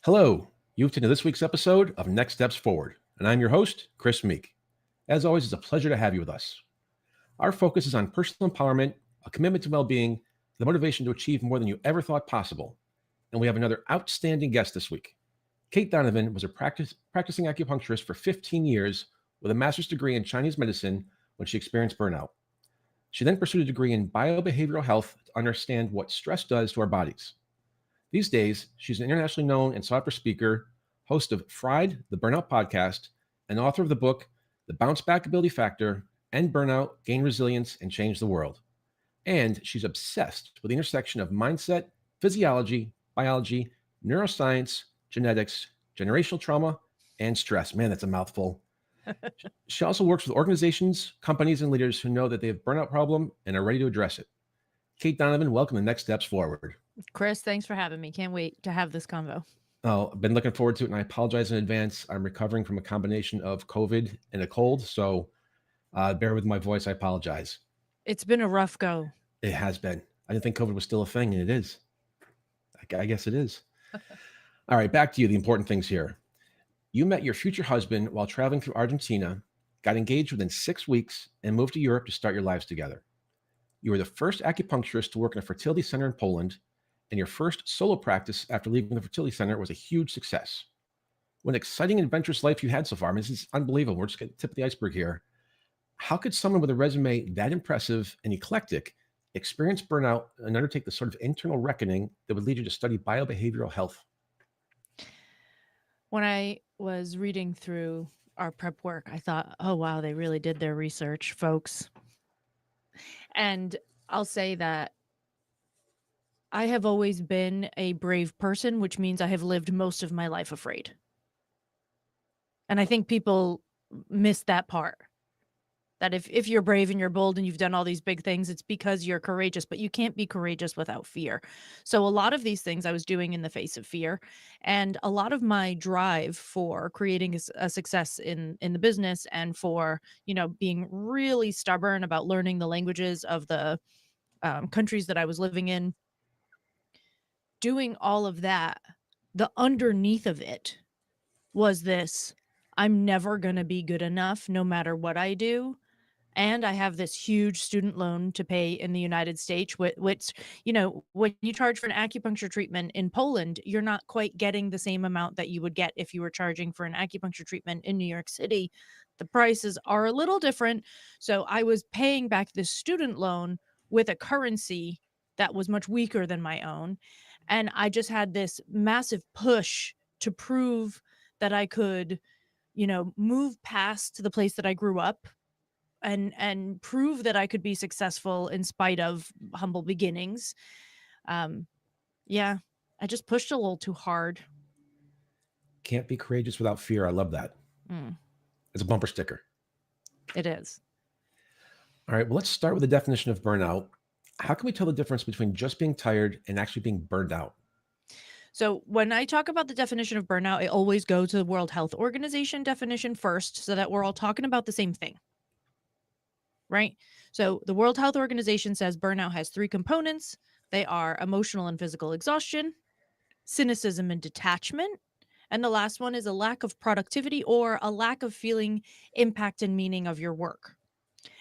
Hello, you've tuned to this week's episode of Next Steps Forward, and I'm your host, Chris Meek. As always, it's a pleasure to have you with us. Our focus is on personal empowerment, a commitment to well-being, the motivation to achieve more than you ever thought possible. And we have another outstanding guest this week. Cait Donovan was a practicing acupuncturist for 15 years with a master's degree in Chinese medicine when she experienced burnout. She then pursued a degree in biobehavioral health to understand what stress does to our bodies. These days, she's an internationally known and sought-after speaker, host of Fried, the Burnout Podcast, and author of the book, The Bouncebackability Factor, End Burnout, Gain Resilience, and Change the World. And she's obsessed with the intersection of mindset, physiology, biology, neuroscience, genetics, generational trauma, and stress. Man, that's a mouthful. She also works with organizations, companies, and leaders who know that they have a burnout problem and are ready to address it. Cait Donovan, welcome to Next Steps Forward. Chris, thanks for having me. Can't wait to have this convo. Oh, I've been looking forward to it, and I apologize in advance. I'm recovering from a combination of COVID and a cold, so bear with my voice. I apologize. It's been a rough go. It has been. I didn't think COVID was still a thing, and it is. I guess it is. All right, back to you, the important things here. You met your future husband while traveling through Argentina, got engaged within 6 weeks, and moved to Europe to start your lives together. You were the first acupuncturist to work in a fertility center in Poland, and your first solo practice after leaving the fertility center was a huge success. What an exciting and adventurous life you had so far. I mean, this is unbelievable. We're just at the tip of the iceberg here. How could someone with a resume that impressive and eclectic experience burnout and undertake the sort of internal reckoning that would lead you to study biobehavioral health? When I was reading through our prep work, I thought, oh, wow, they really did their research, folks. And I'll say that I have always been a brave person, which means I have lived most of my life afraid. And I think people miss that part. That if you're brave and you're bold and you've done all these big things, it's because you're courageous, but you can't be courageous without fear. So a lot of these things I was doing in the face of fear, and a lot of my drive for creating a success in the business and for, being really stubborn about learning the languages of the countries that I was living in, doing all of that, the underneath of it was this: I'm never going to be good enough no matter what I do. And I have this huge student loan to pay in the United States, which, when you charge for an acupuncture treatment in Poland, you're not quite getting the same amount that you would get if you were charging for an acupuncture treatment in New York City. The prices are a little different. So I was paying back this student loan with a currency that was much weaker than my own. And I just had this massive push to prove that I could, move past the place that I grew up and prove that I could be successful in spite of humble beginnings. Yeah, I just pushed a little too hard. Can't be courageous without fear. I love that. It's a bumper sticker. It is. All right, well, let's start with the definition of burnout. How can we tell the difference between just being tired and actually being burned out? So when I talk about the definition of burnout, I always go to the World Health Organization definition first so that we're all talking about the same thing. Right? So the World Health Organization says burnout has 3 components. They are emotional and physical exhaustion, cynicism and detachment, and the last one is a lack of productivity or a lack of feeling impact and meaning of your work.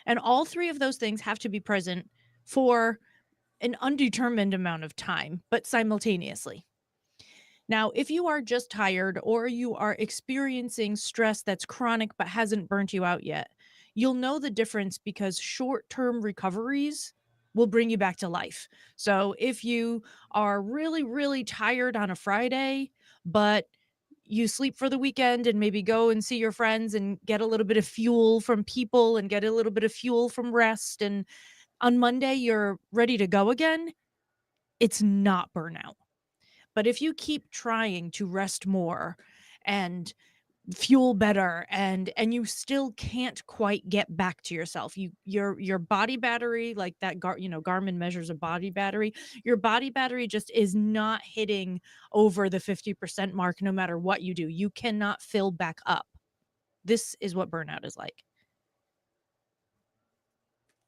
And all 3 of those things have to be present for an undetermined amount of time, but simultaneously. Now, if you are just tired or you are experiencing stress that's chronic but hasn't burnt you out yet, you'll know the difference because short-term recoveries will bring you back to life. So if you are really, really tired on a Friday, but you sleep for the weekend and maybe go and see your friends and get a little bit of fuel from people and get a little bit of fuel from rest, and on Monday you're ready to go again, it's not burnout. But if you keep trying to rest more and fuel better and you still can't quite get back to yourself, your body battery, like that Garmin measures a body battery, your body battery just is not hitting over the 50% mark. No matter what you do, you cannot fill back up. This is what burnout is like.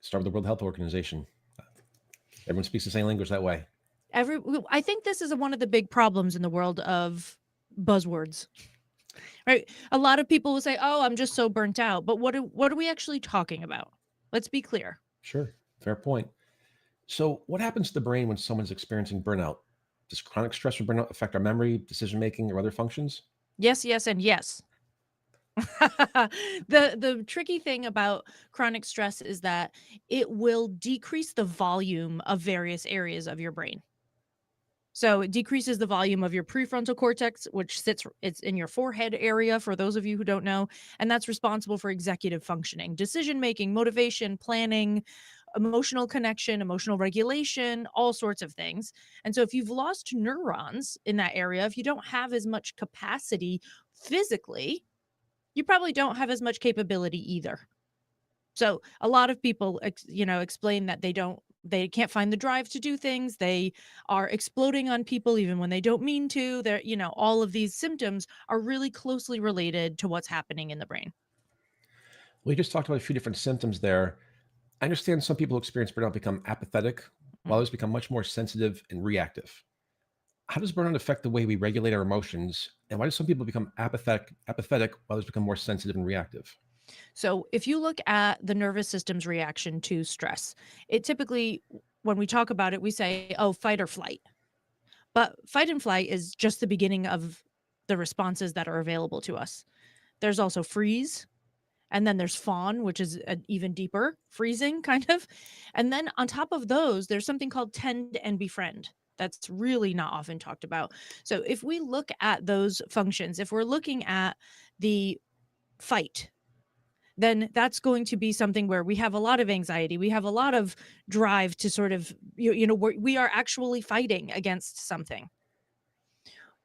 Start with the World Health Organization. Everyone speaks the same language that way. I think this is one of the big problems in the world of buzzwords, right? A lot of people will say, "Oh, I'm just so burnt out." But what are we actually talking about? Let's be clear. Sure. Fair point. So, what happens to the brain when someone's experiencing burnout? Does chronic stress or burnout affect our memory, decision making, or other functions? Yes, yes, and yes. The tricky thing about chronic stress is that it will decrease the volume of various areas of your brain. So it decreases the volume of your prefrontal cortex, which it's in your forehead area for those of you who don't know, and that's responsible for executive functioning, decision making, motivation, planning, emotional connection, emotional regulation, all sorts of things. And so if you've lost neurons in that area, if you don't have as much capacity physically, you probably don't have as much capability either. So a lot of people, explain that they can't find the drive to do things. They are exploding on people even when they don't mean to. All of these symptoms are really closely related to what's happening in the brain. We just talked about a few different symptoms there. I understand some people who experience burnout become apathetic, while Mm. others become much more sensitive and reactive. How does burnout affect the way we regulate our emotions? And why do some people become apathetic while others become more sensitive and reactive? So if you look at the nervous system's reaction to stress, it typically, when we talk about it, we say, oh, fight or flight. But fight and flight is just the beginning of the responses that are available to us. There's also freeze. And then there's fawn, which is an even deeper freezing kind of. And then on top of those, there's something called tend and befriend. That's really not often talked about. So if we look at those functions, if we're looking at the fight, then that's going to be something where we have a lot of anxiety. We have a lot of drive to sort of, we are actually fighting against something.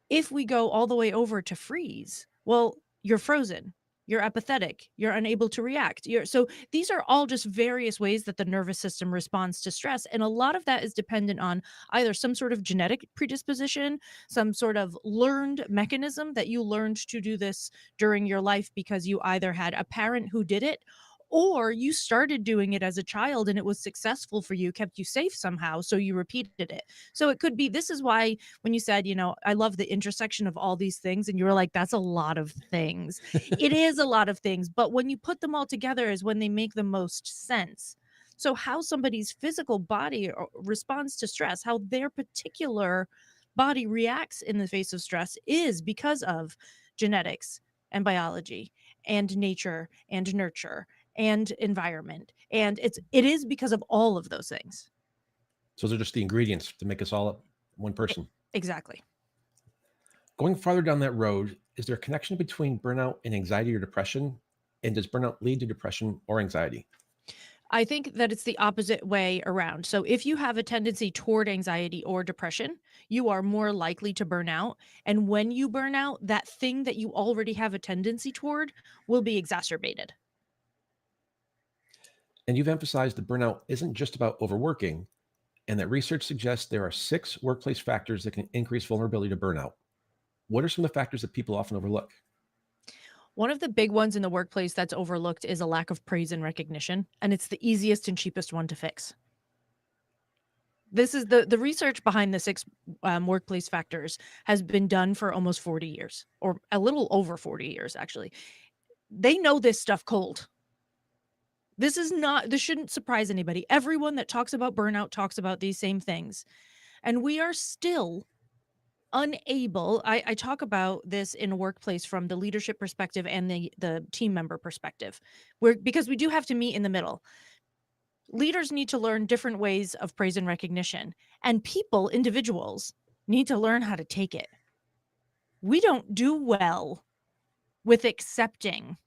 If we go all the way over to freeze, well, you're frozen. You're apathetic. You're unable to react. So these are all just various ways that the nervous system responds to stress. And a lot of that is dependent on either some sort of genetic predisposition, some sort of learned mechanism that you learned to do this during your life because you either had a parent who did it or you started doing it as a child and it was successful for you, kept you safe somehow. So you repeated it. So it could be this is why when you said, I love the intersection of all these things, and you were like, that's a lot of things. It is a lot of things, but when you put them all together is when they make the most sense. So how somebody's physical body responds to stress, how their particular body reacts in the face of stress is because of genetics and biology and nature and nurture and environment. And it is because of all of those things. So those are just the ingredients to make us all one E- person. Exactly. Going farther down that road, is there a connection between burnout and anxiety or depression? And does burnout lead to depression or anxiety? I think that it's the opposite way around. So if you have a tendency toward anxiety or depression, you are more likely to burn out. And when you burn out, that thing that you already have a tendency toward will be exacerbated. And you've emphasized that burnout isn't just about overworking, and that research suggests there are 6 workplace factors that can increase vulnerability to burnout. What are some of the factors that people often overlook? One of the big ones in the workplace that's overlooked is a lack of praise and recognition, and it's the easiest and cheapest one to fix. This is the research behind the 6 workplace factors has been done for almost 40 years, or a little over 40 years, actually. They know this stuff cold. This shouldn't surprise anybody. Everyone that talks about burnout talks about these same things. And we are still unable. I talk about this in a workplace from the leadership perspective and the team member perspective. Because we do have to meet in the middle. Leaders need to learn different ways of praise and recognition, and individuals, need to learn how to take it. We don't do well with accepting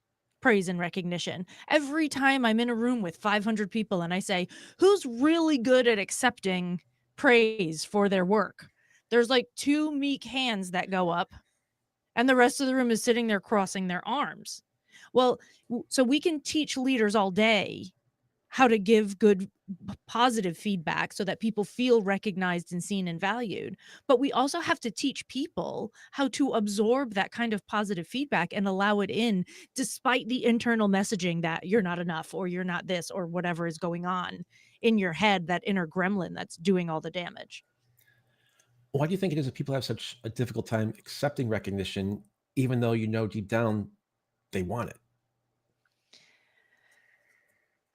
praise and recognition. Every time I'm in a room with 500 people and I say, who's really good at accepting praise for their work? There's like 2 meek hands that go up, and the rest of the room is sitting there crossing their arms. Well, so we can teach leaders all day how to give good positive feedback so that people feel recognized and seen and valued. But we also have to teach people how to absorb that kind of positive feedback and allow it in despite the internal messaging that you're not enough or you're not this or whatever is going on in your head, that inner gremlin that's doing all the damage. Why do you think it is that people have such a difficult time accepting recognition, even though you know deep down they want it?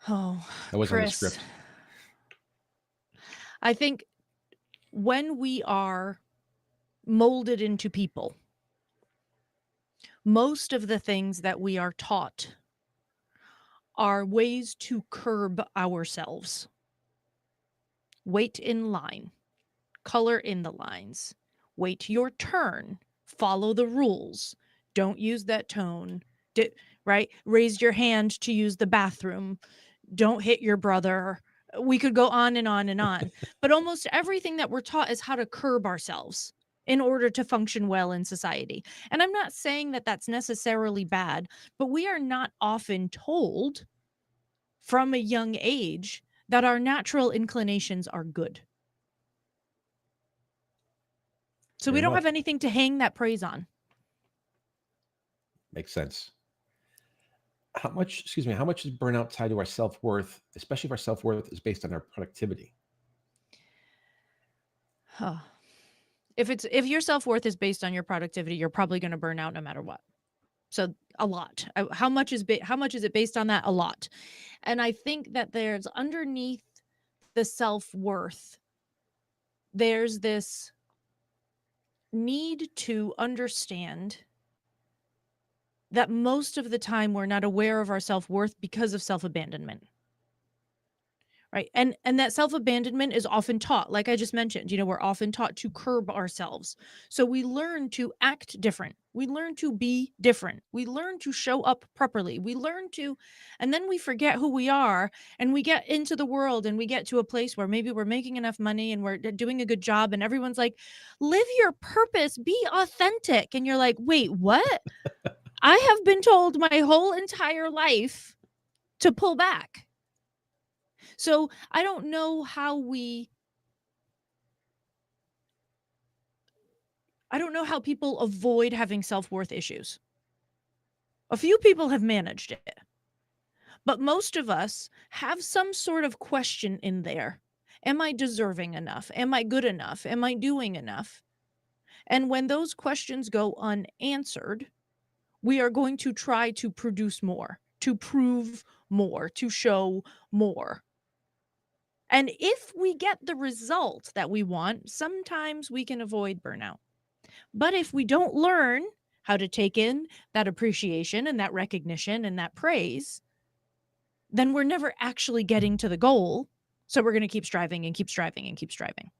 Oh, That was on the Chris, script. I think when we are molded into people, most of the things that we are taught are ways to curb ourselves. Wait in line, color in the lines, wait your turn, follow the rules, don't use that tone, right? Raise your hand to use the bathroom, don't hit your brother. We could go on and on and on. But almost everything that we're taught is how to curb ourselves in order to function well in society. And I'm not saying that that's necessarily bad, but we are not often told from a young age that our natural inclinations are good. So we Fair don't enough. have anything to hang that praise on. Makes sense. How much, excuse me, how much is burnout tied to our self-worth, especially if our self-worth is based on our productivity? Huh. If your self-worth is based on your productivity, you're probably going to burn out no matter what. So a lot. How much is it based on that? A lot. And I think that there's underneath the self-worth, there's this need to understand that most of the time we're not aware of our self-worth because of self-abandonment. Right. And that self-abandonment is often taught, like I just mentioned, we're often taught to curb ourselves. So we learn to act different. We learn to be different. We learn to show up properly. And then we forget who we are, and we get into the world and we get to a place where maybe we're making enough money and we're doing a good job, and everyone's like, live your purpose, be authentic. And you're like, wait, what? I have been told my whole entire life to pull back. So I don't know how people avoid having self-worth issues. A few people have managed it, but most of us have some sort of question in there. Am I deserving enough? Am I good enough? Am I doing enough? And when those questions go unanswered, we are going to try to produce more, to prove more, to show more. And if we get the result that we want, sometimes we can avoid burnout. But if we don't learn how to take in that appreciation and that recognition and that praise, then we're never actually getting to the goal. So we're going to keep striving and keep striving and keep striving.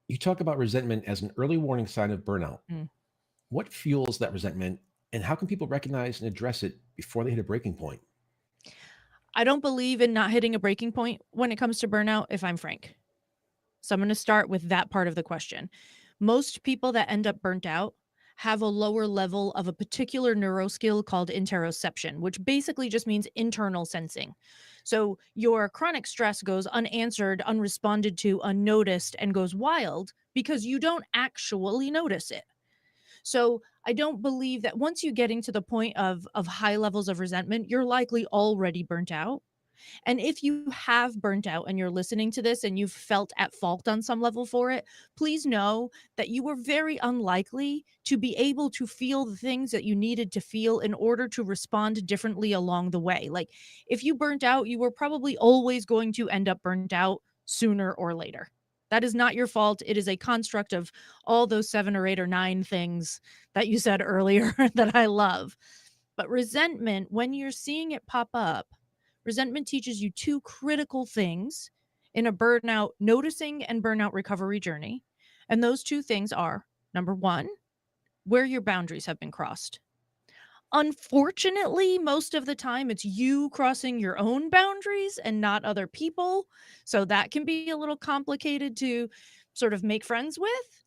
You talk about resentment as an early warning sign of burnout. Mm. What fuels that resentment, and how can people recognize and address it before they hit a breaking point? I don't believe in not hitting a breaking point when it comes to burnout, if I'm frank. So I'm going to start with that part of the question. Most people that end up burnt out have a lower level of a particular neuroskill called interoception, which basically just means internal sensing. So your chronic stress goes unanswered, unresponded to, unnoticed, and goes wild because you don't actually notice it. So I don't believe that once you getting to the point of high levels of resentment, you're likely already burnt out. And if you have burnt out and you're listening to this and you've felt at fault on some level for it, please know that you were very unlikely to be able to feel the things that you needed to feel in order to respond differently along the way. Like if you burnt out, you were probably always going to end up burnt out sooner or later. That is not your fault. It is a construct of all those 7 or 8 or 9 things that you said earlier that I love. But resentment, when you're seeing it pop up, resentment teaches you 2 critical things in a burnout noticing and burnout recovery journey. And those 2 things are number 1, where your boundaries have been crossed. Unfortunately, most of the time it's you crossing your own boundaries and not other people. So that can be a little complicated to sort of make friends with.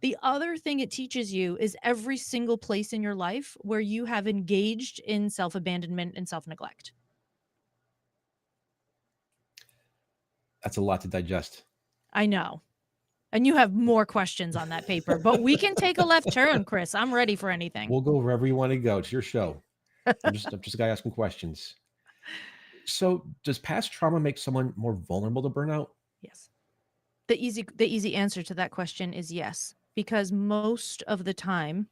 The other thing it teaches you is every single place in your life where you have engaged in self-abandonment and self-neglect. That's a lot to digest. I know. And you have more questions on that paper, but we can take a left turn, Chris. I'm ready for anything. We'll go wherever you want to go. It's your show. I'm just a guy asking questions. So, does past trauma make someone more vulnerable to burnout? Yes. The easy answer to that question is yes, because most of the time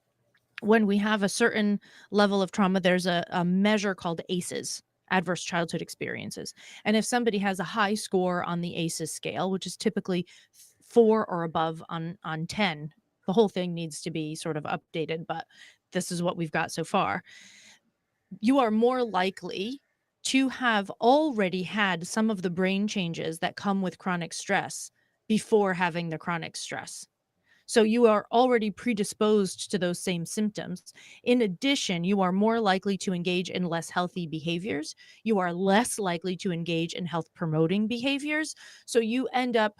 when we have a certain level of trauma, there's a measure called ACEs, adverse childhood experiences. And if somebody has a high score on the ACEs scale, which is typically 4 or above on 10, the whole thing needs to be sort of updated, but this is what we've got so far. You are more likely to have already had some of the brain changes that come with chronic stress before having the chronic stress. So you are already predisposed to those same symptoms. In addition, you are more likely to engage in less healthy behaviors. You are less likely to engage in health promoting behaviors. So you end up,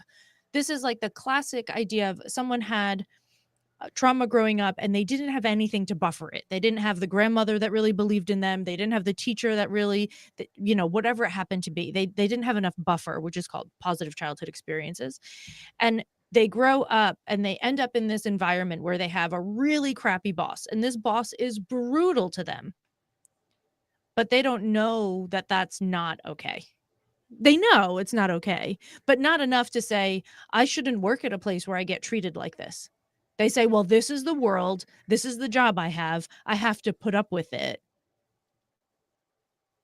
this is like the classic idea of someone had trauma growing up and they didn't have anything to buffer it. They didn't have the grandmother that really believed in them. They didn't have the teacher that really, whatever it happened to be, they didn't have enough buffer, which is called positive childhood experiences. And they grow up and they end up in this environment where they have a really crappy boss, and this boss is brutal to them, but they don't know that that's not okay. They know it's not okay, but not enough to say, I shouldn't work at a place where I get treated like this. They say, well, this is the world. This is the job I have to put up with it.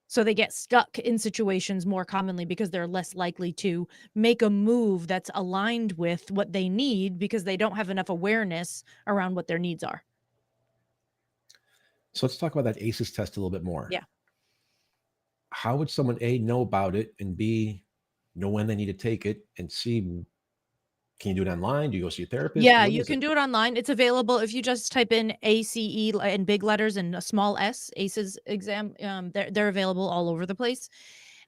So they get stuck in situations more commonly because they're less likely to make a move that's aligned with what they need because they don't have enough awareness around what their needs are. So let's talk about that ACEs test a little bit more. Yeah. How would someone A, know about it, and B, know when they need to take it, and C, can you do it online? Do you go see a therapist? Yeah, you can do it online. It's available if you just type in ACE in big letters and a small s, ACEs exam. They're available all over the place.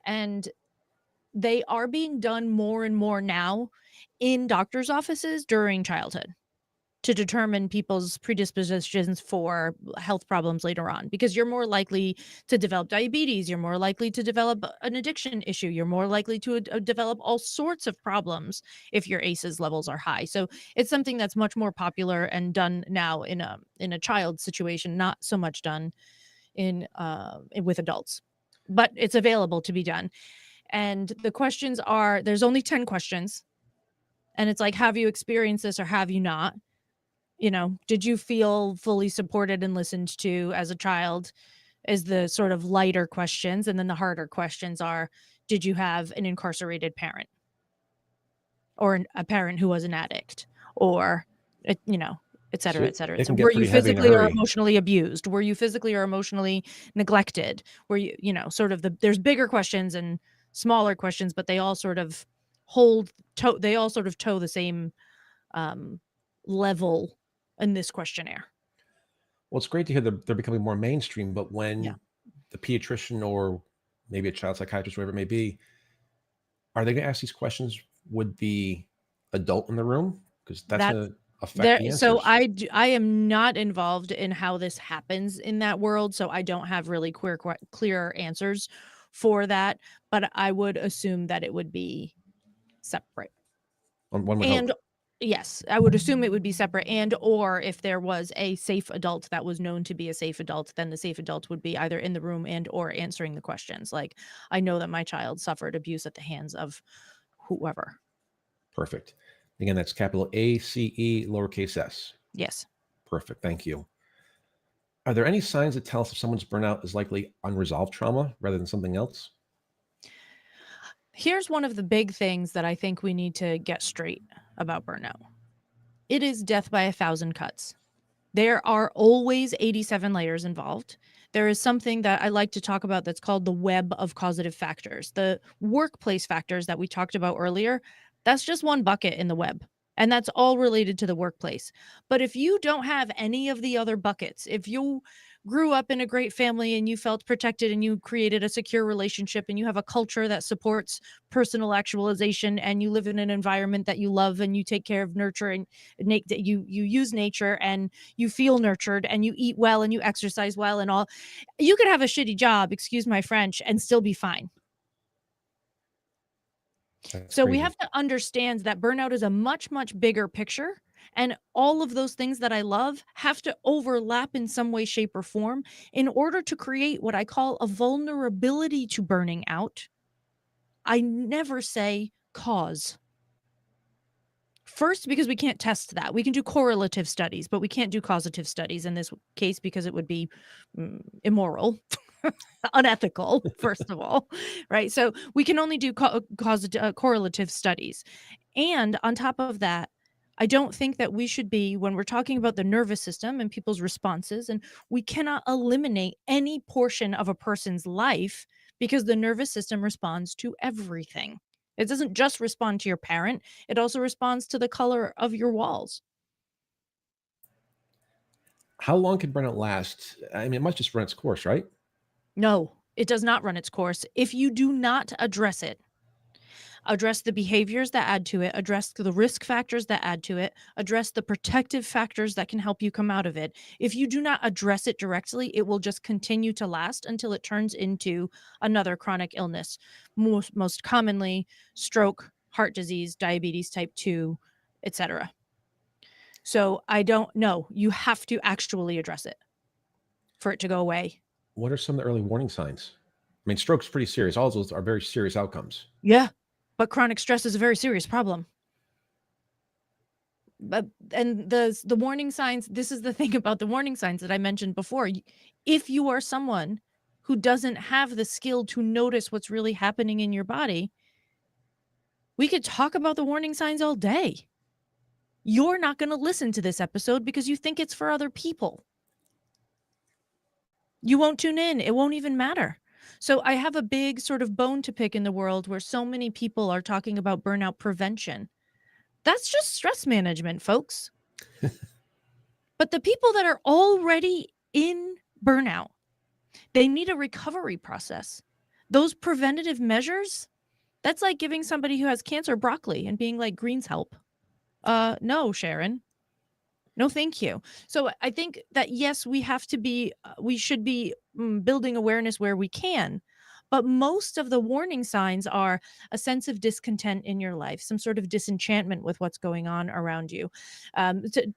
And they are being done more and more now in doctor's offices during childhood to determine people's predispositions for health problems later on, because you're more likely to develop diabetes, you're more likely to develop an addiction issue, you're more likely to develop all sorts of problems if your ACEs levels are high. So it's something that's much more popular and done now in a child situation, not so much done in with adults, but it's available to be done. And the questions are, there's only 10 questions, and it's like, have you experienced this or have you not? Did you feel fully supported and listened to as a child, is the sort of lighter questions. And then the harder questions are, did you have an incarcerated parent or a parent who was an addict, or, et cetera, et cetera. So were you physically or emotionally abused? Were you physically or emotionally neglected? Were you, sort of there's bigger questions and smaller questions, but they all sort of toe the same level in this questionnaire. Well, it's great to hear that they're becoming more mainstream, but when the pediatrician or maybe a child psychiatrist, whatever it may be, are they going to ask these questions with the adult in the room? Because that's going to affect the answers. So I am not involved in how this happens in that world, so I don't have really clear answers for that, but I would assume that it would be separate. One would hope. Yes, I would assume it would be separate, and or if there was a safe adult that was known to be a safe adult, then the safe adult would be either in the room and or answering the questions. Like, I know that my child suffered abuse at the hands of whoever. Perfect. Again, that's capital ACE, lowercase s. Yes. Perfect. Thank you. Are there any signs that tell us if someone's burnout is likely unresolved trauma rather than something else? Here's one of the big things that I think we need to get straight about burnout. It is death by 1,000 cuts. There are always 87 layers involved. There is something that I like to talk about that's called the web of causative factors. The workplace factors that we talked about earlier, that's just one bucket in the web. And that's all related to the workplace. But if you don't have any of the other buckets, if you grew up in a great family and you felt protected and you created a secure relationship and you have a culture that supports personal actualization and you live in an environment that you love and you take care of nurture and you use nature and you feel nurtured and you eat well and you exercise well and all, you could have a shitty job, excuse my French, and still be fine. So we have to understand that burnout is a much, much bigger picture. And all of those things that I love have to overlap in some way, shape, or form in order to create what I call a vulnerability to burning out. I never say cause. First, because we can't test that. We can do correlative studies, but we can't do causative studies in this case because it would be immoral, unethical, first of all, right? So we can only do correlative studies. And on top of that, I don't think that we should be, when we're talking about the nervous system and people's responses, and we cannot eliminate any portion of a person's life because the nervous system responds to everything. It doesn't just respond to your parent, it also responds to the color of your walls. How long can burnout last? I mean, it must just run its course, right? No, it does not run its course if you do not address it. Address the behaviors that add to it, address the risk factors that add to it, address the protective factors that can help you come out of it. If you do not address it directly, it will just continue to last until it turns into another chronic illness. Most commonly, stroke, heart disease, diabetes type 2, etc. So I don't know. You have to actually address it for it to go away. What are some of the early warning signs? I mean, stroke's pretty serious. All those are very serious outcomes. Yeah. But chronic stress is a very serious problem. But and the warning signs, this is the thing about the warning signs that I mentioned before. If you are someone who doesn't have the skill to notice what's really happening in your body, we could talk about the warning signs all day. You're not going to listen to this episode because you think it's for other people. You won't tune in. It won't even matter. So I have a big sort of bone to pick in the world where so many people are talking about burnout prevention. That's just stress management, folks. But the people that are already in burnout, they need a recovery process. Those preventative measures, that's like giving somebody who has cancer broccoli and being like, greens help. No, Sharon. No, thank you. So I think that, yes, we should be building awareness where we can. But most of the warning signs are a sense of discontent in your life, some sort of disenchantment with what's going on around you,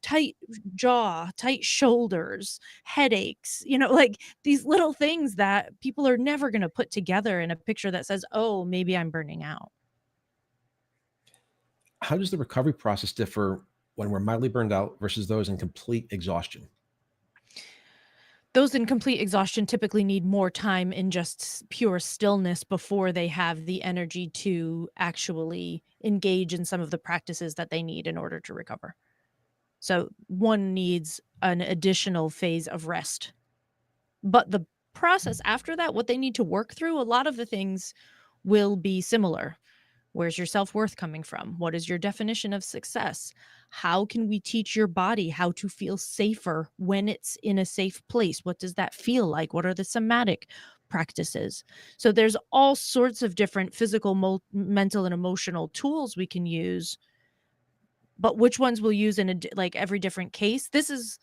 tight jaw, tight shoulders, headaches, like these little things that people are never going to put together in a picture that says, oh, maybe I'm burning out. How does the recovery process differ when we're mildly burned out versus those in complete exhaustion? Those in complete exhaustion typically need more time in just pure stillness before they have the energy to actually engage in some of the practices that they need in order to recover. So one needs an additional phase of rest. But the process after that, what they need to work through, a lot of the things will be similar. Where's your self-worth coming from? What is your definition of success? How can we teach your body how to feel safer when it's in a safe place? What does that feel like? What are the somatic practices? So there's all sorts of different physical, mental, and emotional tools we can use. But which ones we'll use in like every different case? This is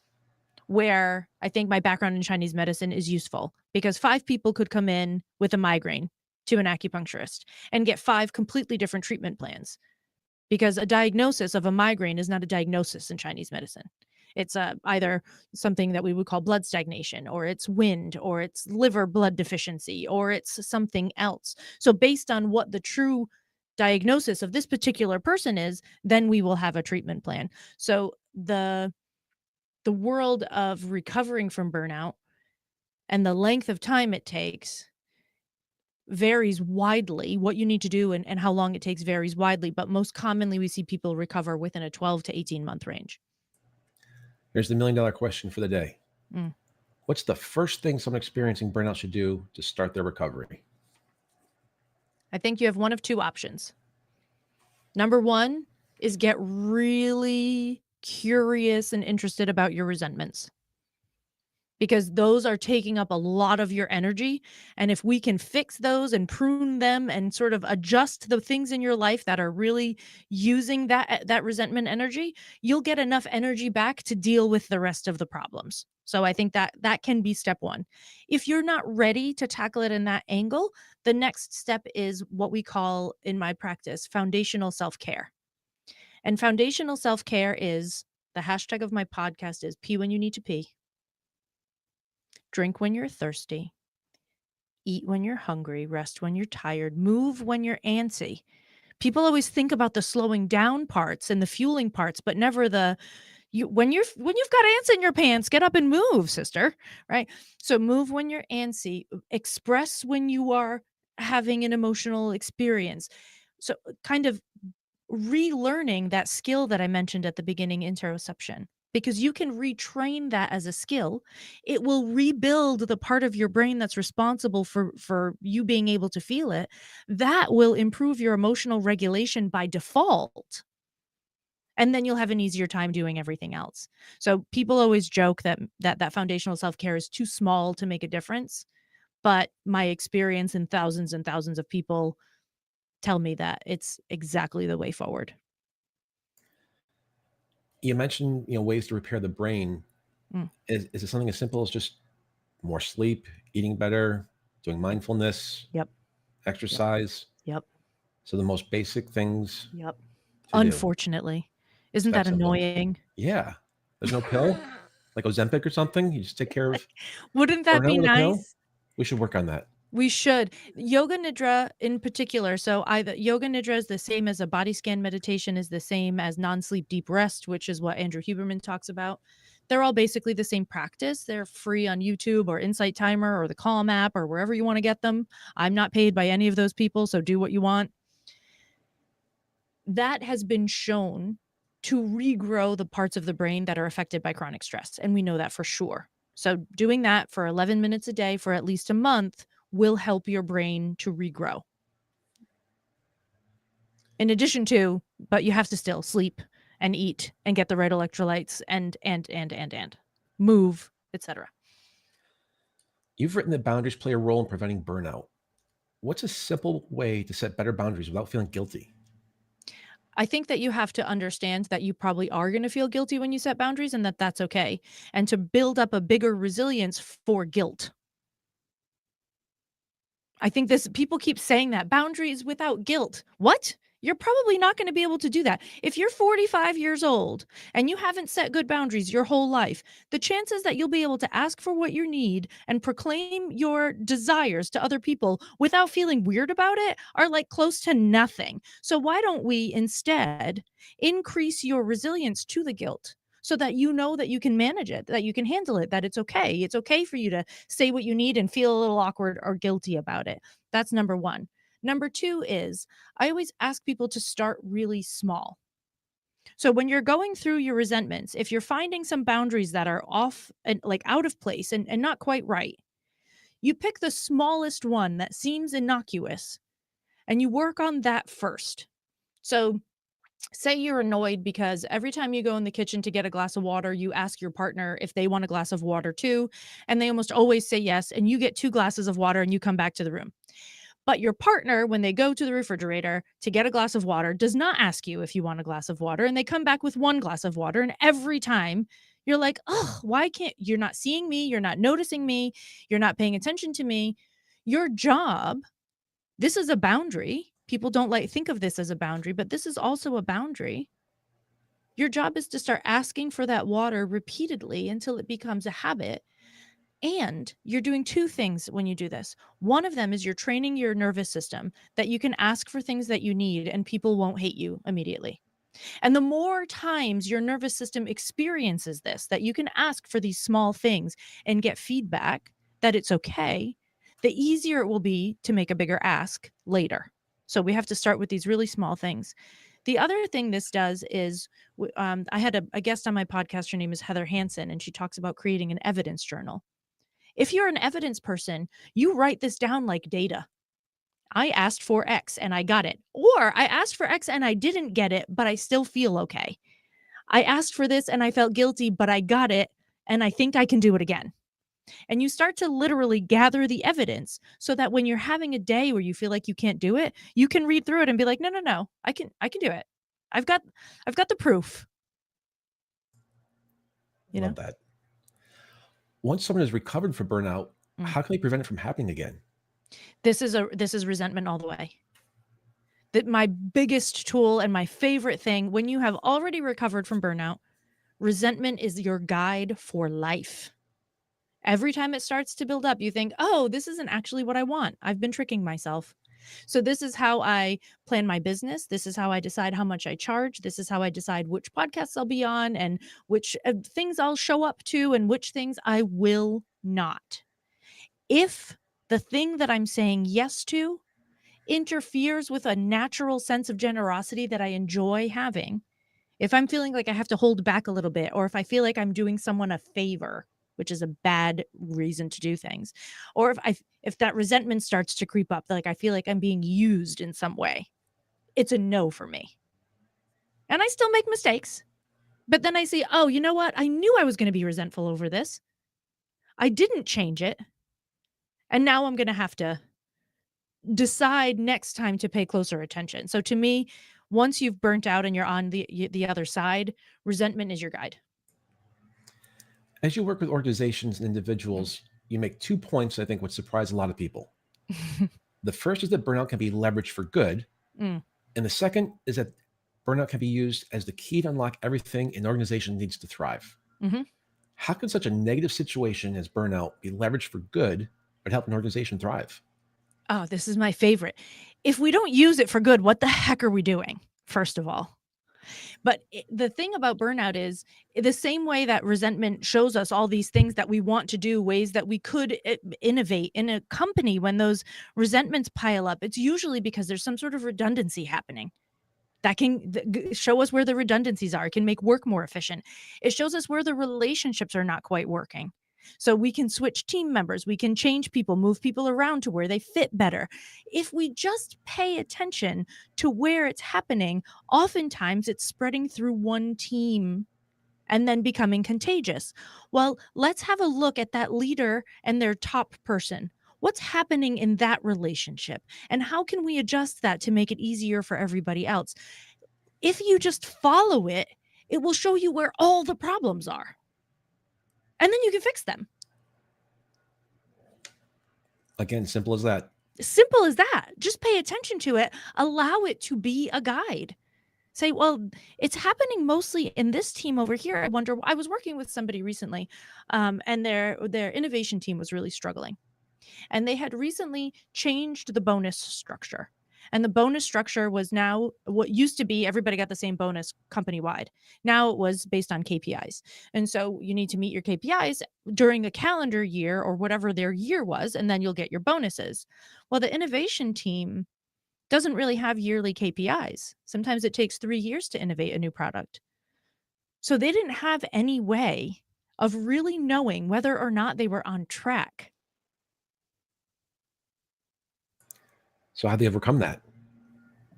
where I think my background in Chinese medicine is useful, because 5 people could come in with a migraine to an acupuncturist and get 5 completely different treatment plans, because a diagnosis of a migraine is not a diagnosis in Chinese medicine. It's either something that we would call blood stagnation, or it's wind, or it's liver blood deficiency, or it's something else. So based on what the true diagnosis of this particular person is, then we will have a treatment plan. So the world of recovering from burnout and the length of time it takes varies widely. What you need to do and how long it takes varies widely, but most commonly we see people recover within a 12 to 18 month range. Here's the $1,000,000 question for the day. Mm. What's the first thing someone experiencing burnout should do to start their recovery? I think you have one of 2 options. Number 1 is get really curious and interested about your resentments, because those are taking up a lot of your energy. And if we can fix those and prune them and sort of adjust the things in your life that are really using that resentment energy, you'll get enough energy back to deal with the rest of the problems. So I think that can be step 1. If you're not ready to tackle it in that angle, the next step is what we call, in my practice, foundational self-care. And foundational self-care is, the hashtag of my podcast is pee when you need to pee. Drink when you're thirsty, eat when you're hungry, rest when you're tired, move when you're antsy. People always think about the slowing down parts and the fueling parts, but never the when you've got ants in your pants, get up and move, sister, right? So move when you're antsy, express when you are having an emotional experience. So kind of relearning that skill that I mentioned at the beginning, interoception, because you can retrain that as a skill. It will rebuild the part of your brain that's responsible for you being able to feel it. That will improve your emotional regulation by default. And then you'll have an easier time doing everything else. So people always joke that foundational self-care is too small to make a difference, but my experience and thousands of people tell me that it's exactly the way forward. You mentioned, ways to repair the brain. Mm. Is it something as simple as just more sleep, eating better, doing mindfulness, Yep. exercise? Yep. So the most basic things Yep. to do. Unfortunately. It's Isn't that that simple. annoying? Yeah. There's no pill like Ozempic or something. You just take care of Wouldn't that burnout be with a pill. nice? We should work on that. We should. Yoga Nidra in particular. So either Yoga Nidra is the same as a body scan meditation, is the same as non-sleep deep rest, which is what Andrew Huberman talks about. They're all basically the same practice. They're free on YouTube or Insight Timer or the Calm app or wherever you want to get them. I'm not paid by any of those people, so do what you want. That has been shown to regrow the parts of the brain that are affected by chronic stress. And we know that for sure. So doing that for 11 minutes a day for at least a month will help your brain to regrow. In addition to, but you have to still sleep and eat and get the right electrolytes and move, etc. You've written that boundaries play a role in preventing burnout. What's a simple way to set better boundaries without feeling guilty? I think that you have to understand that you probably are going to feel guilty when you set boundaries and that that's okay. And to build up a bigger resilience for guilt. I think people keep saying that boundaries without guilt. What? You're probably not going to be able to do that. If you're 45 years old and you haven't set good boundaries your whole life, the chances that you'll be able to ask for what you need and proclaim your desires to other people without feeling weird about it are like close to nothing. So why don't we instead increase your resilience to the guilt? So that you know that you can manage it, that you can handle it, that it's okay. It's okay for you to say what you need and feel a little awkward or guilty about it. That's number one. Number two is I always ask people to start really small. So when you're going through your resentments, if you're finding some boundaries that are off and like out of place and not quite right, you pick the smallest one that seems innocuous and you work on that first. So say you're annoyed because every time you go in the kitchen to get a glass of water, you ask your partner if they want a glass of water too, and they almost always say yes, and you get 2 glasses of water and you come back to the room. But your partner, when they go to the refrigerator to get a glass of water, does not ask you if you want a glass of water, and they come back with 1 glass of water, and every time you're like, "Ugh, why can't you're not seeing me, you're not noticing me, you're not paying attention to me." Your job, this is a boundary. People don't like think of this as a boundary, but this is also a boundary. Your job is to start asking for that water repeatedly until it becomes a habit. And you're doing 2 things when you do this. One of them is you're training your nervous system that you can ask for things that you need and people won't hate you immediately. And the more times your nervous system experiences this, that you can ask for these small things and get feedback that it's okay, the easier it will be to make a bigger ask later. So we have to start with these really small things. The other thing this does is I had a guest on my podcast. Her name is Heather Hansen, and she talks about creating an evidence journal. If you're an evidence person, you write this down like data. I asked for X and I got it. Or I asked for X and I didn't get it, but I still feel okay. I asked for this and I felt guilty, but I got it and I think I can do it again. And you start to literally gather the evidence so that when you're having a day where you feel like you can't do it, you can read through it and be like, no, I can do it. I've got the proof. You Love know? that. Once someone has recovered from burnout, Mm. how can they prevent it from happening again? This is resentment all the way. That my biggest tool and my favorite thing when you have already recovered from burnout, resentment is your guide for life. Every time it starts to build up, you think, oh, this isn't actually what I want. I've been tricking myself. So this is how I plan my business. This is how I decide how much I charge. This is how I decide which podcasts I'll be on and which things I'll show up to and which things I will not. If the thing that I'm saying yes to interferes with a natural sense of generosity that I enjoy having, if I'm feeling like I have to hold back a little bit, or if I feel like I'm doing someone a favor, which is a bad reason to do things, or if that resentment starts to creep up, like I feel like I'm being used in some way, it's a no for me. And I still make mistakes, but then I see, oh, you know what? I knew I was going to be resentful over this. I didn't change it. And now I'm going to have to decide next time to pay closer attention. So to me, once you've burnt out and you're on the other side, resentment is your guide. As you work with organizations and individuals, you make 2 points I think would surprise a lot of people. The first is that burnout can be leveraged for good. Mm. And the second is that burnout can be used as the key to unlock everything an organization needs to thrive. Mhm. How can such a negative situation as burnout be leveraged for good, but help an organization thrive? Oh, this is my favorite. If we don't use it for good, what the heck are we doing? First of all. But the thing about burnout is the same way that resentment shows us all these things that we want to do, ways that we could innovate in a company. When those resentments pile up, it's usually because there's some sort of redundancy happening that can show us where the redundancies are. It can make work more efficient. It shows us where the relationships are not quite working. So we can switch team members, we can change people, move people around to where they fit better. If we just pay attention to where it's happening, oftentimes it's spreading through one team and then becoming contagious. Well, let's have a look at that leader and their top person. What's happening in that relationship? And how can we adjust that to make it easier for everybody else? If you just follow it, it will show you where all the problems are. And then you can fix them. Again, simple as that. Simple as that. Just pay attention to it. Allow it to be a guide. Say, well, it's happening mostly in this team over here. I wonder, I was working with somebody recently, and their innovation team was really struggling. And they had recently changed the bonus structure. And the bonus structure was now what used to be everybody got the same bonus company wide. Now it was based on KPIs. And so you need to meet your KPIs during a calendar year or whatever their year was, and then you'll get your bonuses. Well, the innovation team doesn't really have yearly KPIs. Sometimes it takes 3 years to innovate a new product. So they didn't have any way of really knowing whether or not they were on track. So how do they overcome that?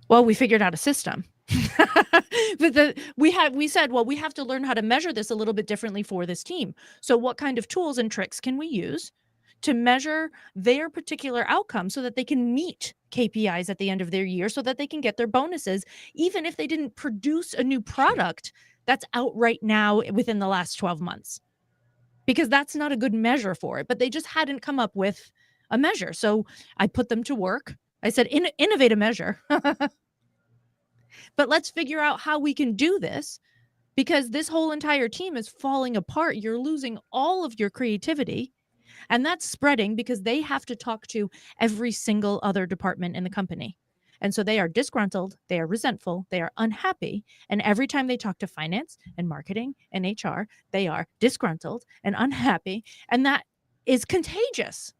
Well, we figured out a system. But we said, well, we have to learn how to measure this a little bit differently for this team. So what kind of tools and tricks can we use to measure their particular outcome so that they can meet KPIs at the end of their year, so that they can get their bonuses, even if they didn't produce a new product that's out right now within the last 12 months? Because that's not a good measure for it, but they just hadn't come up with a measure. So I put them to work. I said, innovate a measure. But let's figure out how we can do this, because this whole entire team is falling apart. You're losing all of your creativity, and that's spreading because they have to talk to every single other department in the company. And so they are disgruntled, they are resentful, they are unhappy. And every time they talk to finance and marketing and HR, they are disgruntled and unhappy. And that is contagious.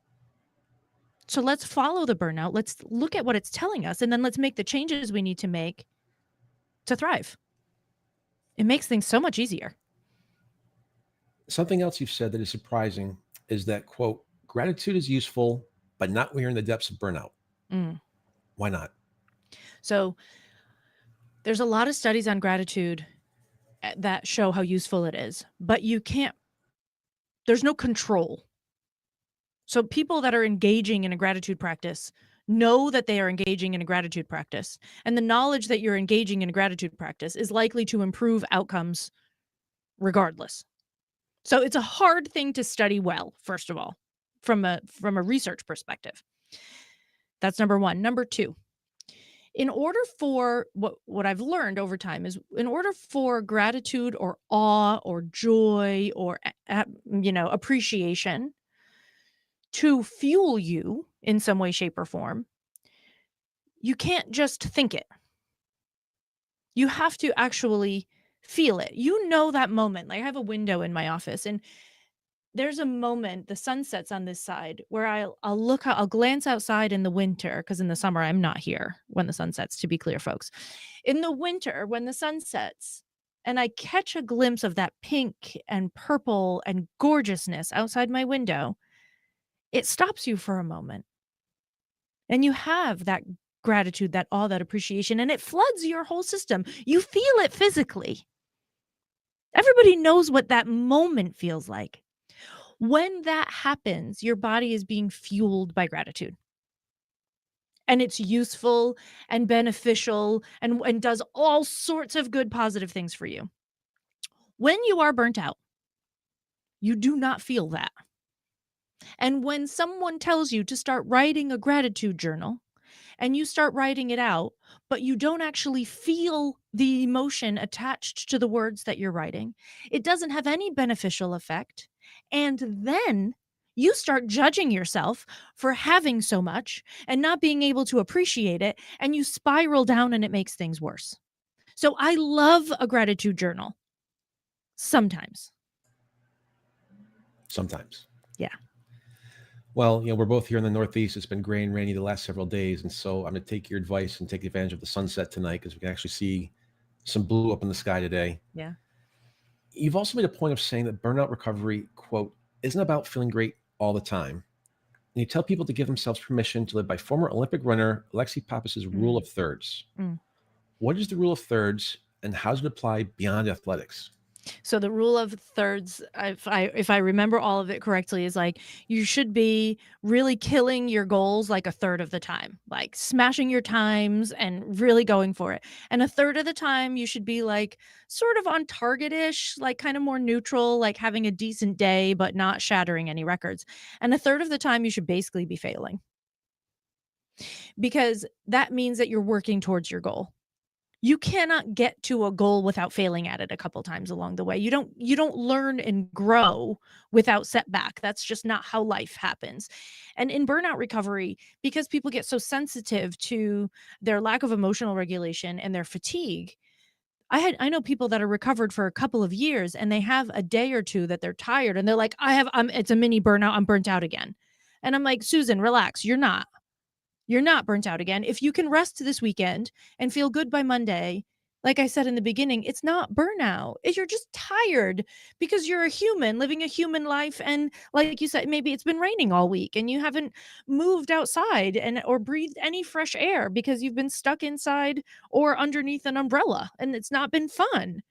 So let's follow the burnout. Let's look at what it's telling us, and then let's make the changes we need to make to thrive. It makes things so much easier. Something else you've said that is surprising is that, quote, gratitude is useful, but not when you're in the depths of burnout. Mm. Why not? So there's a lot of studies on gratitude that show how useful it is, but there's no control. So people that are engaging in a gratitude practice know that they are engaging in a gratitude practice. And the knowledge that you're engaging in a gratitude practice is likely to improve outcomes regardless. So it's a hard thing to study well, first of all, from a research perspective. That's number one. Number two, in order for what I've learned over time is, in order for gratitude or awe or joy or appreciation to fuel you in some way, shape, or form, you can't just think it. You have to actually feel it. You know that moment. Like I have a window in my office, and there's a moment, the sun sets on this side, where I'll glance outside in the winter, because in the summer I'm not here when the sun sets, to be clear, folks. In the winter, when the sun sets, and I catch a glimpse of that pink and purple and gorgeousness outside my window, it stops you for a moment. And you have that gratitude, that awe, that appreciation, and it floods your whole system. You feel it physically. Everybody knows what that moment feels like. When that happens, your body is being fueled by gratitude. And it's useful and beneficial and does all sorts of good, positive things for you. When you are burnt out, you do not feel that. And when someone tells you to start writing a gratitude journal, and you start writing it out, but you don't actually feel the emotion attached to the words that you're writing, it doesn't have any beneficial effect. And then you start judging yourself for having so much and not being able to appreciate it, and you spiral down and it makes things worse. So I love a gratitude journal. Sometimes. Sometimes. Yeah. Well, we're both here in the Northeast. It's been gray and rainy the last several days. And so I'm going to take your advice and take advantage of the sunset tonight, because we can actually see some blue up in the sky today. Yeah. You've also made a point of saying that burnout recovery, quote, isn't about feeling great all the time. And you tell people to give themselves permission to live by former Olympic runner Alexi Pappas's rule of thirds. What is the rule of thirds, and how does it apply beyond athletics? So the rule of thirds, if I remember all of it correctly, is like you should be really killing your goals like a third of the time, like smashing your times and really going for it. And a third of the time you should be like sort of on target-ish, like kind of more neutral, like having a decent day but not shattering any records. And a third of the time you should basically be failing, because that means that you're working towards your goal. You cannot get to a goal without failing at it a couple times along the way. You don't learn and grow without setback. That's just not how life happens. And in burnout recovery, because people get so sensitive to their lack of emotional regulation and their fatigue, I know people that are recovered for a couple of years, and they have a day or two that they're tired, and they're like, it's a mini burnout. I'm burnt out again. And I'm like, Susan, relax. You're not. You're not burnt out again. If you can rest this weekend and feel good by Monday, like I said in the beginning, it's not burnout. You're just tired because you're a human living a human life. And like you said, maybe it's been raining all week and you haven't moved outside or breathed any fresh air because you've been stuck inside or underneath an umbrella, and it's not been fun.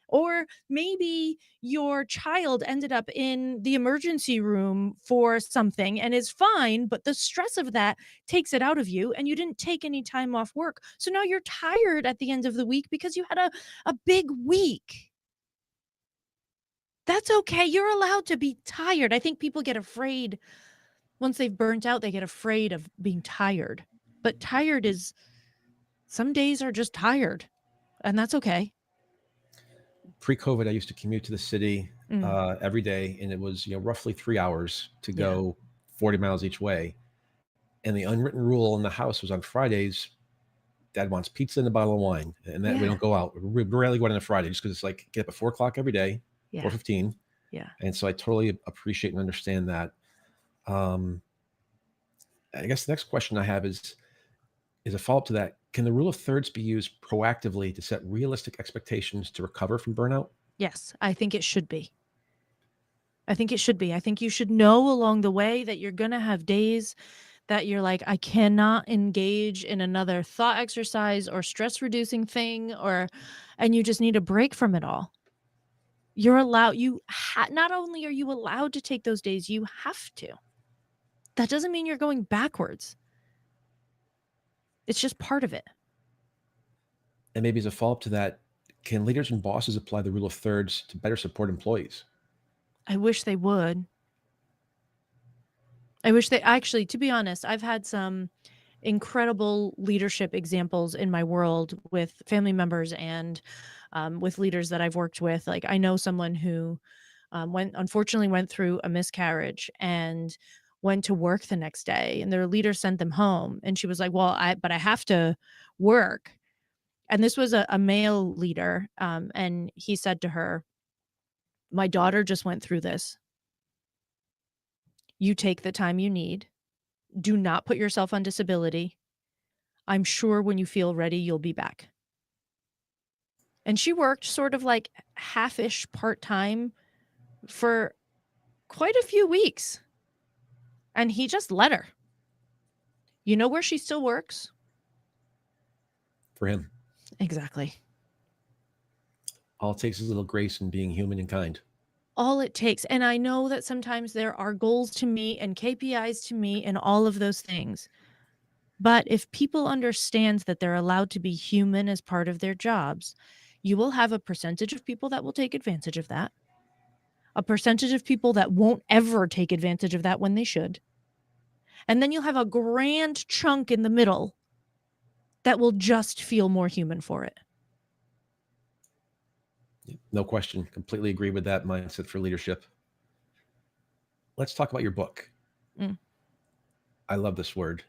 Or maybe your child ended up in the emergency room for something and is fine, but the stress of that takes it out of you, and you didn't take any time off work. So now you're tired at the end of the week because you had a big week. That's okay. You're allowed to be tired. I think people get afraid once they've burnt out, they get afraid of being tired. But some days are just tired, and that's okay. Pre-COVID, I used to commute to the city every day, and it was roughly 3 hours to go 40 miles each way. And the unwritten rule in the house was on Fridays, Dad wants pizza and a bottle of wine, and that we don't go out. We rarely go out on a Friday, just because it's like get up at 4:00 every day, 4:15. Yeah. And so I totally appreciate and understand that. I guess the next question I have is a follow-up to that. Can the rule of thirds be used proactively to set realistic expectations to recover from burnout? Yes, I think it should be. I think it should be. I think you should know along the way that you're going to have days that you're like, I cannot engage in another thought exercise or stress reducing thing, and you just need a break from it all. You're allowed, not only are you allowed to take those days, you have to. That doesn't mean you're going backwards. It's just part of it. And maybe as a follow-up to that, can leaders and bosses apply the rule of thirds to better support employees? I wish they would. I wish they actually, to be honest, I've had some incredible leadership examples in my world with family members and with leaders that I've worked with. Like I know someone who unfortunately went through a miscarriage and went to work the next day and their leader sent them home. And she was like, well, but I have to work. And this was a male leader. And he said to her, my daughter just went through this. You take the time you need. Do not put yourself on disability. I'm sure when you feel ready, you'll be back. And she worked sort of like half-ish part-time for quite a few weeks. And he just let her. You know where she still works? For him. Exactly. All it takes is a little grace and being human and kind. All it takes. And I know that sometimes there are goals to meet and KPIs to meet and all of those things. But if people understand that they're allowed to be human as part of their jobs, you will have a percentage of people that will take advantage of that. A percentage of people that won't ever take advantage of that when they should. And then you'll have a grand chunk in the middle that will just feel more human for it. No question. Completely agree with that mindset for leadership. Let's talk about your book. I love this word.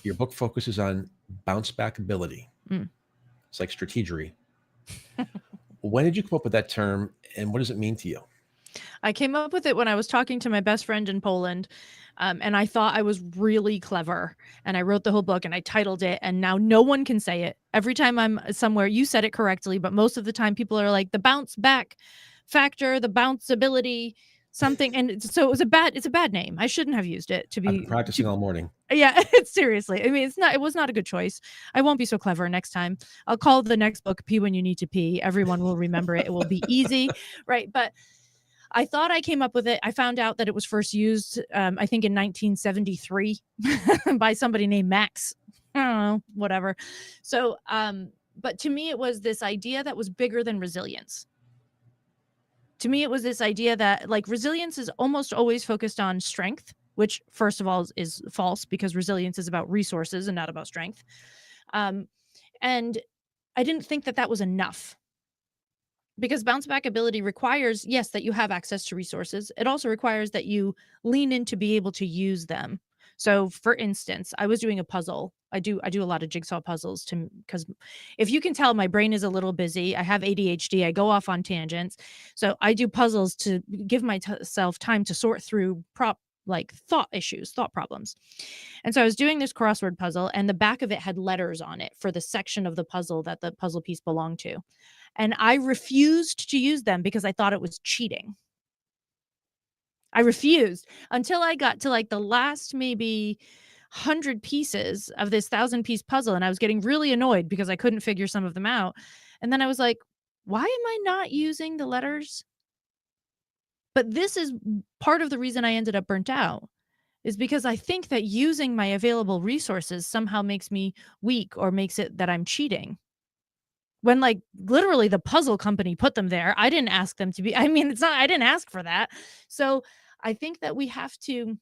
Your book focuses on bouncebackability. It's like strategery. When did you come up with that term and what does it mean to you? I came up with it when I was talking to my best friend in Poland, and I thought I was really clever. And I wrote the whole book and I titled it, and now no one can say it. Every time I'm somewhere, you said it correctly, but most of the time people are like, the bounce back factor, the bounceability something. And so it's a bad name. I shouldn't have used it to be I've been practicing all morning. Yeah, seriously. I mean, it was not a good choice. I won't be so clever next time. I'll call the next book Pee When You Need to Pee. Everyone will remember it. It will be easy. Right. But I thought I came up with it. I found out that it was first used, I think in 1973 by somebody named Max. I don't know, whatever. So, but to me, it was this idea that was bigger than resilience. To me, it was this idea that like resilience is almost always focused on strength, which first of all is false because resilience is about resources and not about strength. And I didn't think that was enough. Because bounce back ability requires, yes, that you have access to resources. It also requires that you lean in to be able to use them. So for instance, I was doing a puzzle. I do a lot of jigsaw puzzles because if you can tell, my brain is a little busy. I have ADHD. I go off on tangents. So I do puzzles to give myself time to sort through thought problems. And so I was doing this crossword puzzle and the back of it had letters on it for the section of the puzzle that the puzzle piece belonged to. And I refused to use them because I thought it was cheating. I refused until I got to like the last maybe 100 pieces of this 1,000-piece puzzle. And I was getting really annoyed because I couldn't figure some of them out. And then I was like, why am I not using the letters? But this is part of the reason I ended up burnt out, is because I think that using my available resources somehow makes me weak or makes it that I'm cheating. When like literally the puzzle company put them there. I didn't ask them to be, I mean, I didn't ask for that. So I think that we have to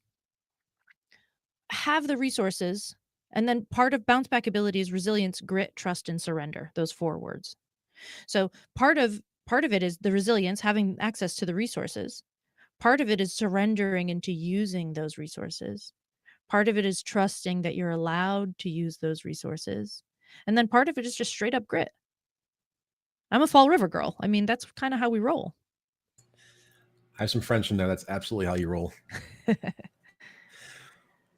have the resources. And then part of bounce back ability is resilience, grit, trust, and surrender. Those 4 words. So part of it is the resilience, having access to the resources. Part of it is surrendering into using those resources. Part of it is trusting that you're allowed to use those resources. And then part of it is just straight up grit. I'm a Fall River girl. I mean, that's kind of how we roll. I have some friends from there. That's absolutely how you roll.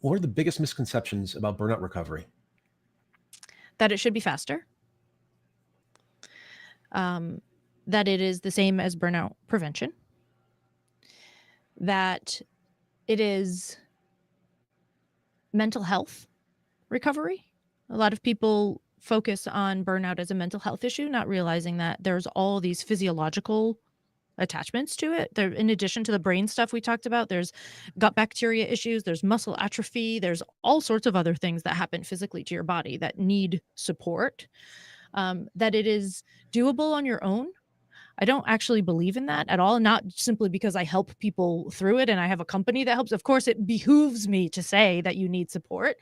What are the biggest misconceptions about burnout recovery? That it should be faster. That it is the same as burnout prevention. That it is mental health recovery. A lot of people focus on burnout as a mental health issue, not realizing that there's all these physiological attachments to it. There, in addition to the brain stuff we talked about, there's gut bacteria issues, there's muscle atrophy, there's all sorts of other things that happen physically to your body that need support. That it is doable on your own. I don't actually believe in that at all, not simply because I help people through it and I have a company that helps. Of course, it behooves me to say that you need support,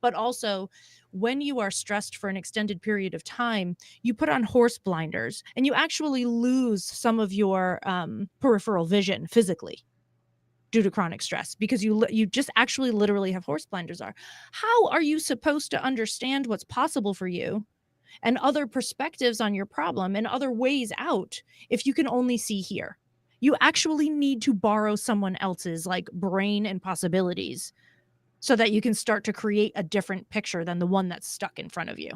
but also when you are stressed for an extended period of time, you put on horse blinders and you actually lose some of your peripheral vision physically. due to chronic stress, because you just actually literally have horse blinders are. How are you supposed to understand what's possible for you and other perspectives on your problem and other ways out if you can only see here? You actually need to borrow someone else's like brain and possibilities so that you can start to create a different picture than the one that's stuck in front of you.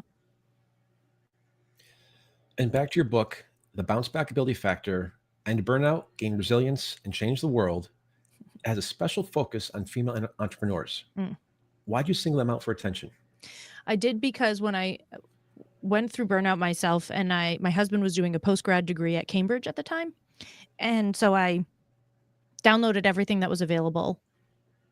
And back to your book, The Bouncebackability Factor, End Burnout, Gain Resilience, and Change the World, has a special focus on female entrepreneurs. Why'd you single them out for attention? I did because when I went through burnout myself, and my husband was doing a post-grad degree at Cambridge at the time. And so I downloaded everything that was available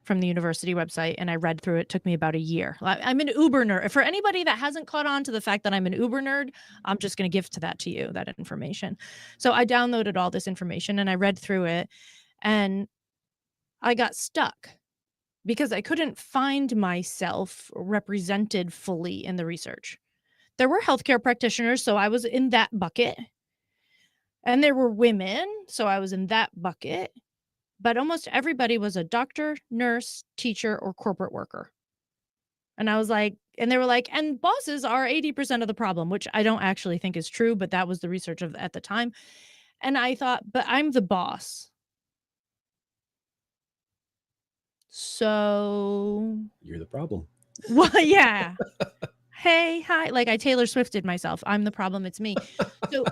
from the university website, and I read through it. It took me about a year. I'm an Uber nerd. For anybody that hasn't caught on to the fact that I'm an Uber nerd, I'm just going to give that to you, that information. So I downloaded all this information and I read through it, and I got stuck because I couldn't find myself represented fully in the research. There were healthcare practitioners, so I was in that bucket. And there were women, so I was in that bucket. But almost everybody was a doctor, nurse, teacher, or corporate worker. And I was like, and they were like, and bosses are 80% of the problem, which I don't actually think is true, but that was the research of at the time. And I thought, but I'm the boss. So You're the problem. well, yeah. Hey, hi. Like I Taylor Swifted myself. I'm the problem. It's me. So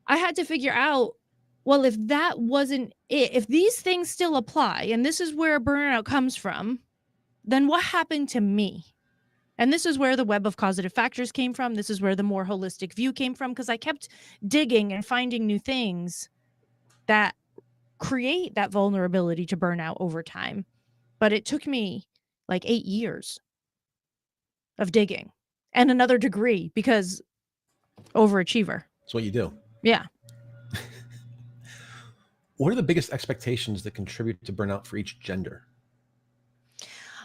I had to figure out, well, if that wasn't it, if these things still apply, and this is where burnout comes from, then what happened to me? And this is where the web of causative factors came from. This is where the more holistic view came from, because I kept digging and finding new things that create that vulnerability to burnout over time. But it took me like 8 years of digging and another degree, because overachiever. That's what you do. Yeah. What are the biggest expectations that contribute to burnout for each gender?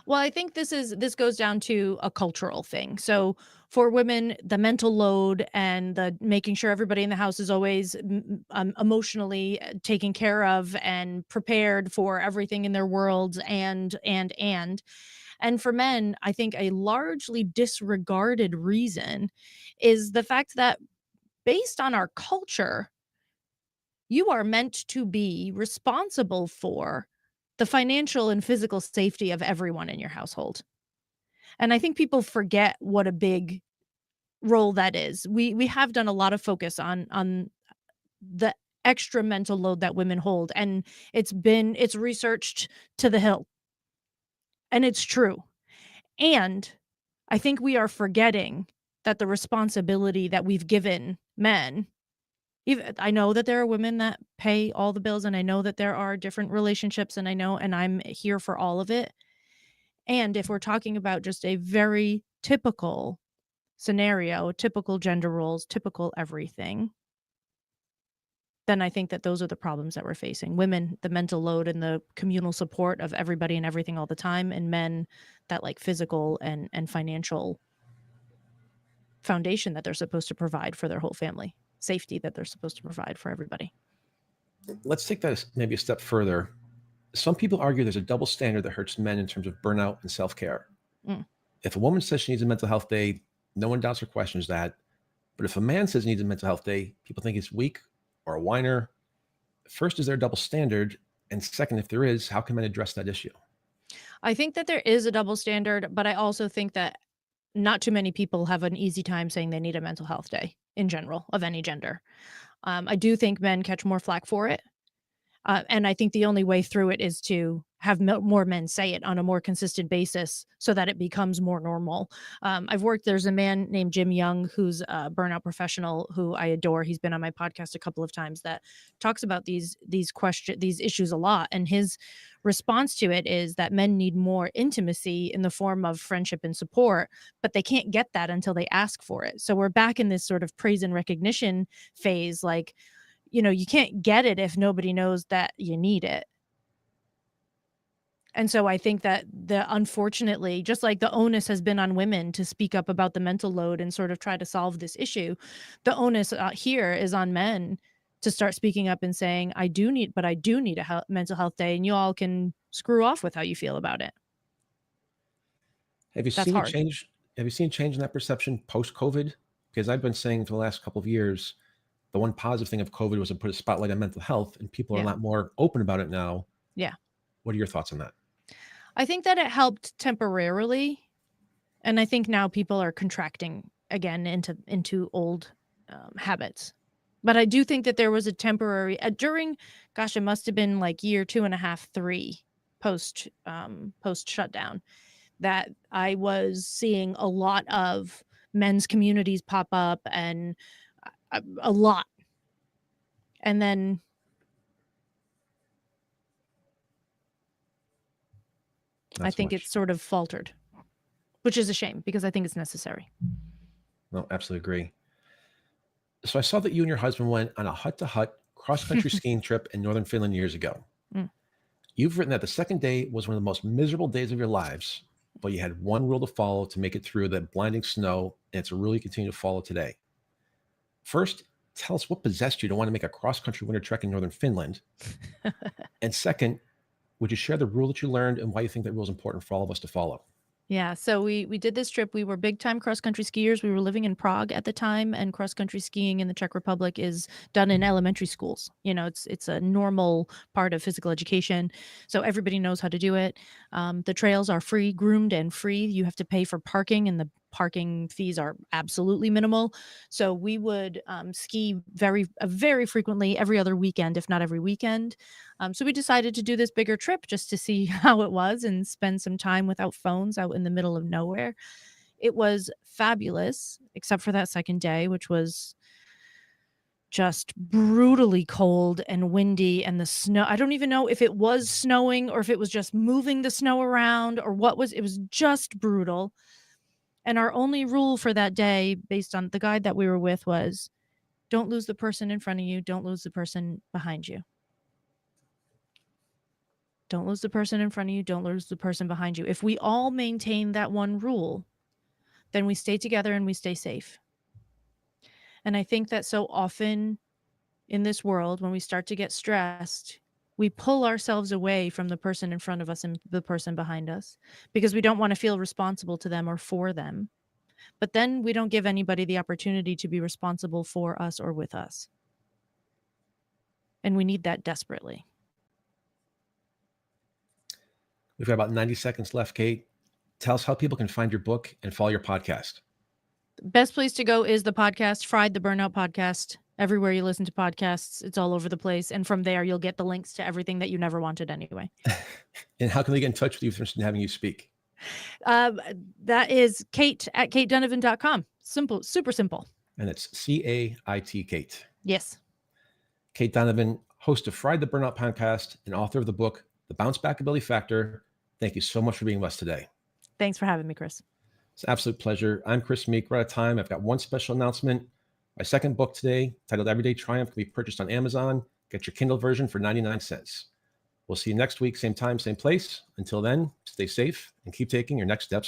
Well, I think this goes down to a cultural thing. So for women, the mental load and the making sure everybody in the house is always emotionally taken care of and prepared for everything in their worlds, and for men, I think a largely disregarded reason is the fact that based on our culture, you are meant to be responsible for the financial and physical safety of everyone in your household. And I think people forget what a big role that is. We have done a lot of focus on the extra mental load that women hold, and it's researched to the hill. And it's true. And I think we are forgetting that the responsibility that we've given men, even I know that there are women that pay all the bills, and I know that there are different relationships, and I'm here for all of it. And if we're talking about just a very typical scenario, typical gender roles, typical everything, then I think that those are the problems that we're facing. Women, the mental load and the communal support of everybody and everything all the time, and men, that like physical and financial foundation that they're supposed to provide for their whole family, safety that they're supposed to provide for everybody. Let's take that maybe a step further. Some people argue there's a double standard that hurts men in terms of burnout and self-care. If a woman says she needs a mental health day, no one doubts or questions that. But if a man says he needs a mental health day, people think he's weak or a whiner. First, is there a double standard? And second, if there is, how can men address that issue? I think that there is a double standard, but I also think that not too many people have an easy time saying they need a mental health day in general, of any gender. I do think men catch more flack for it. And I think the only way through it is to have more men say it on a more consistent basis so that it becomes more normal. There's a man named Jim Young, who's a burnout professional who I adore. He's been on my podcast a couple of times, that talks about these issues a lot. And his response to it is that men need more intimacy in the form of friendship and support, but they can't get that until they ask for it. So we're back in this sort of praise and recognition phase, like, you can't get it if nobody knows that you need it. And so I think that unfortunately, just like the onus has been on women to speak up about the mental load and sort of try to solve this issue, the onus here is on men to start speaking up and saying, I do need a mental health day, and you all can screw off with how you feel about it. Have you That's seen a hard. change? Have you seen a change in that perception post-COVID? Because I've been saying for the last couple of years, the one positive thing of COVID was to put a spotlight on mental health, and people are a Yeah. lot more open about it now. Yeah. What are your thoughts on that? I think that it helped temporarily. And I think now people are contracting again into old habits. But I do think that there was a temporary during, gosh, it must have been like year 2.5, 3 post shutdown, that I was seeing a lot of men's communities pop up, and a lot. And then I think it's sort of faltered, which is a shame because I think it's necessary. No, absolutely agree. So I saw that you and your husband went on a hut-to-hut cross-country skiing trip in northern Finland years ago. Mm. You've written that the second day was one of the most miserable days of your lives, but you had one rule to follow to make it through the blinding snow, and it's a rule you continue to follow today. First, tell us what possessed you to want to make a cross-country winter trek in northern Finland. And second, would you share the rule that you learned and why you think that rule is important for all of us to follow? Yeah, so we did this trip. We were big time cross country skiers. We were living in Prague at the time, and cross country skiing in the Czech Republic is done in elementary schools. You know, it's a normal part of physical education, so everybody knows how to do it. The trails are free, groomed and free. You have to pay for parking, and the parking fees are absolutely minimal. So we would ski very frequently, every other weekend, if not every weekend. So we decided to do this bigger trip just to see how it was and spend some time without phones out in the middle of nowhere. It was fabulous, except for that second day, which was just brutally cold and windy, and the snow. I don't even know if it was snowing or if it was just moving the snow around or what was. It was just brutal. And our only rule for that day, based on the guide that we were with, was don't lose the person in front of you. Don't lose the person behind you. Don't lose the person in front of you. Don't lose the person behind you. If we all maintain that one rule, then we stay together and we stay safe. And I think that so often in this world, when we start to get stressed, we pull ourselves away from the person in front of us and the person behind us because we don't want to feel responsible to them or for them. But then we don't give anybody the opportunity to be responsible for us or with us. And we need that desperately. We've got about 90 seconds left, Cait. Tell us how people can find your book and follow your podcast. Best place to go is the podcast, Fried, the Burnout Podcast. Everywhere you listen to podcasts, it's all over the place. And from there, you'll get the links to everything that you never wanted anyway. And how can they get in touch with you if they're interested in having you speak? That is Cait at caitdonovan.com. Simple, super simple. And it's C-A-I-T, Cait. Yes. Cait Donovan, host of Fried, the Burnout Podcast and author of the book, The Bouncebackability Factor. Thank you so much for being with us today. Thanks for having me, Chris. It's an absolute pleasure. I'm Chris Meek. We're out of time. I've got one special announcement. My second book today, titled Everyday Triumph, can be purchased on Amazon. Get your Kindle version for 99 cents. We'll see you next week, same time, same place. Until then, stay safe and keep taking your next steps.